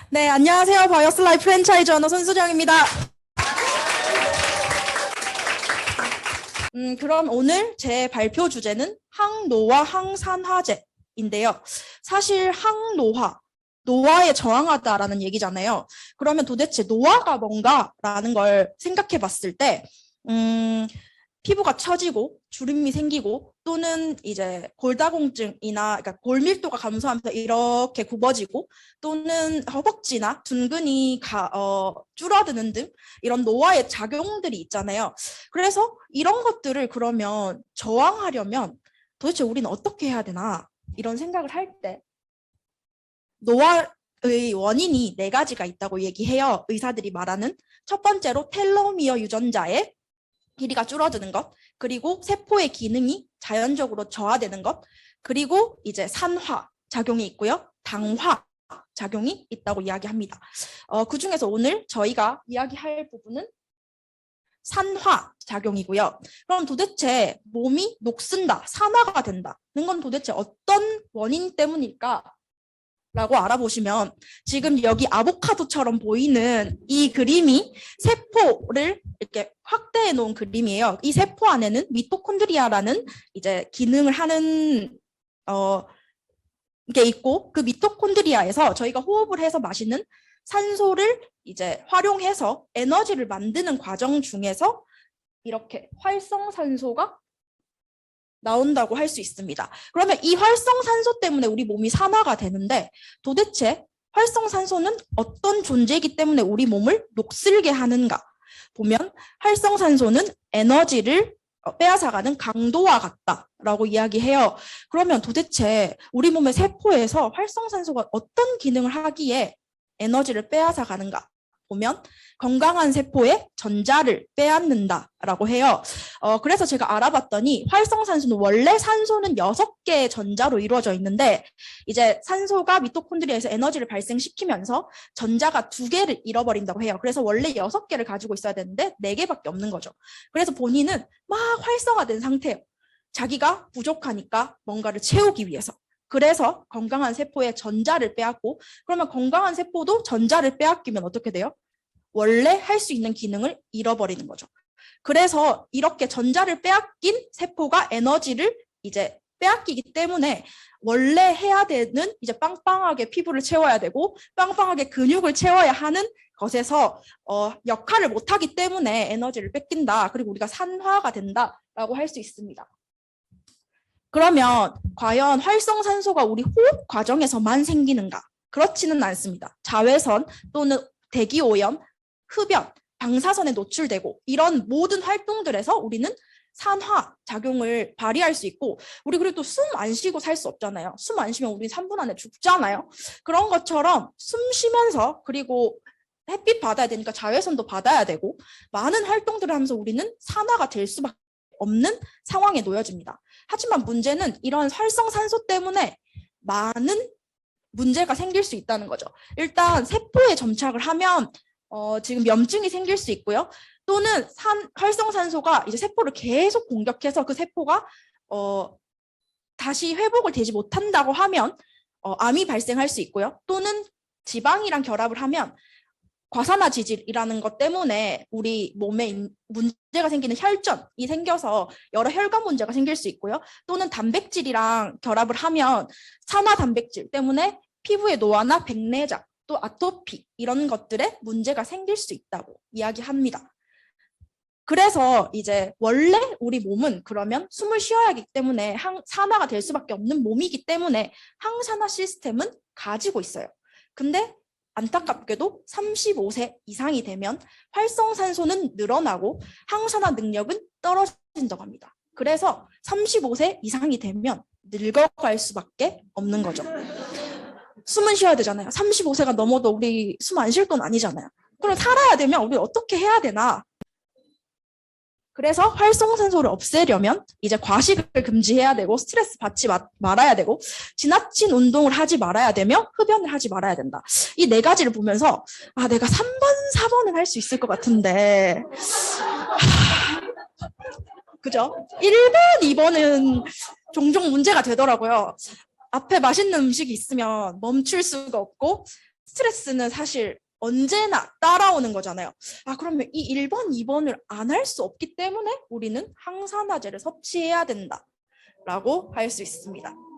네, 안녕하세요. 바이오스라이 프랜차이즈 오너 손수정입니다. 그럼 오늘 제 발표 주제는 항노화 항산화제인데요. 사실 항노화, 노화에 저항하다라는 얘기잖아요. 그러면 도대체 노화가 뭔가라는 걸 생각해 봤을 때 피부가 처지고 주름이 생기고 또는 이제 골다공증이나 그러니까 골밀도가 감소하면서 이렇게 굽어지고 또는 허벅지나 둔근이 줄어드는 등 이런 노화의 작용들이 있잖아요. 그래서 이런 것들을 그러면 저항하려면 도대체 우리는 어떻게 해야 되나 이런 생각을 할 때 노화의 원인이 네 가지가 있다고 얘기해요. 의사들이 말하는 첫 번째로 텔로미어 유전자의 길이가 줄어드는 것, 그리고 세포의 기능이 자연적으로 저하되는 것, 그리고 이제 산화 작용이 있고요. 당화 작용이 있다고 이야기합니다. 그중에서 오늘 저희가 이야기할 부분은 산화 작용이고요. 그럼 도대체 몸이 녹슨다, 산화가 된다는 건 도대체 어떤 원인 때문일까? 라고 알아보시면 지금 여기 아보카도처럼 보이는 이 그림이 세포를 이렇게 확대해 놓은 그림이에요. 이 세포 안에는 미토콘드리아라는 이제 기능을 하는 게 있고 그 미토콘드리아에서 저희가 호흡을 해서 마시는 산소를 이제 활용해서 에너지를 만드는 과정 중에서 이렇게 활성산소가 나온다고 할 수 있습니다. 그러면 이 활성산소 때문에 우리 몸이 산화가 되는데 도대체 활성산소는 어떤 존재이기 때문에 우리 몸을 녹슬게 하는가? 보면 활성산소는 에너지를 빼앗아가는 강도와 같다라고 이야기해요. 그러면 도대체 우리 몸의 세포에서 활성산소가 어떤 기능을 하기에 에너지를 빼앗아가는가? 보면 건강한 세포의 전자를 빼앗는다라고 해요. 그래서 제가 알아봤더니 활성산소는 원래 산소는 6개의 전자로 이루어져 있는데 이제 산소가 미토콘드리아에서 에너지를 발생시키면서 전자가 2개를 잃어버린다고 해요. 그래서 원래 6개를 가지고 있어야 되는데 4개밖에 없는 거죠. 그래서 본인은 막 활성화된 상태예요. 자기가 부족하니까 뭔가를 채우기 위해서. 그래서 건강한 세포의 전자를 빼앗고 그러면 건강한 세포도 전자를 빼앗기면 어떻게 돼요? 원래 할 수 있는 기능을 잃어버리는 거죠. 그래서 이렇게 전자를 빼앗긴 세포가 에너지를 이제 빼앗기기 때문에 원래 해야 되는 이제 빵빵하게 피부를 채워야 되고 빵빵하게 근육을 채워야 하는 것에서 역할을 못하기 때문에 에너지를 뺏긴다. 그리고 우리가 산화가 된다라고 할 수 있습니다. 그러면 과연 활성산소가 우리 호흡 과정에서만 생기는가? 그렇지는 않습니다. 자외선 또는 대기오염, 흡연, 방사선에 노출되고 이런 모든 활동들에서 우리는 산화 작용을 발휘할 수 있고 우리 그리고 또 숨 안 쉬고 살 수 없잖아요. 숨 안 쉬면 우리 3분 안에 죽잖아요. 그런 것처럼 숨 쉬면서 그리고 햇빛 받아야 되니까 자외선도 받아야 되고 많은 활동들을 하면서 우리는 산화가 될 수밖에 없는 상황에 놓여집니다. 하지만 문제는 이런 활성산소 때문에 많은 문제가 생길 수 있다는 거죠. 일단 세포에 점착을 하면 지금 염증이 생길 수 있고요. 또는 활성산소가 이제 세포를 계속 공격해서 그 세포가 다시 회복을 되지 못한다고 하면 암이 발생할 수 있고요. 또는 지방이랑 결합을 하면 과산화 지질이라는 것 때문에 우리 몸에 문제가 생기는 혈전이 생겨서 여러 혈관 문제가 생길 수 있고요. 또는 단백질이랑 결합을 하면 산화 단백질 때문에 피부의 노화나 백내장, 또 아토피 이런 것들에 문제가 생길 수 있다고 이야기합니다. 그래서 이제 원래 우리 몸은 그러면 숨을 쉬어야 하기 때문에 산화가 될 수밖에 없는 몸이기 때문에 항산화 시스템은 가지고 있어요. 근데 안타깝게도 35세 이상이 되면 활성산소는 늘어나고 항산화 능력은 떨어진다고 합니다. 그래서 35세 이상이 되면 늙어갈 수밖에 없는 거죠. 숨은 쉬어야 되잖아요. 35세가 넘어도 우리 숨 안 쉴 건 아니잖아요. 그럼 살아야 되면 우리 어떻게 해야 되나? 그래서 활성산소를 없애려면 이제 과식을 금지해야 되고 스트레스 받지 말아야 되고 지나친 운동을 하지 말아야 되며 흡연을 하지 말아야 된다. 이 4가지를 보면서 내가 3번, 4번은 할 수 있을 것 같은데 그죠? 1번, 2번은 종종 문제가 되더라고요. 앞에 맛있는 음식이 있으면 멈출 수가 없고 스트레스는 사실 언제나 따라오는 거잖아요. 아, 그러면 이 1번, 2번을 안 할 수 없기 때문에 우리는 항산화제를 섭취해야 된다라고 할 수 있습니다.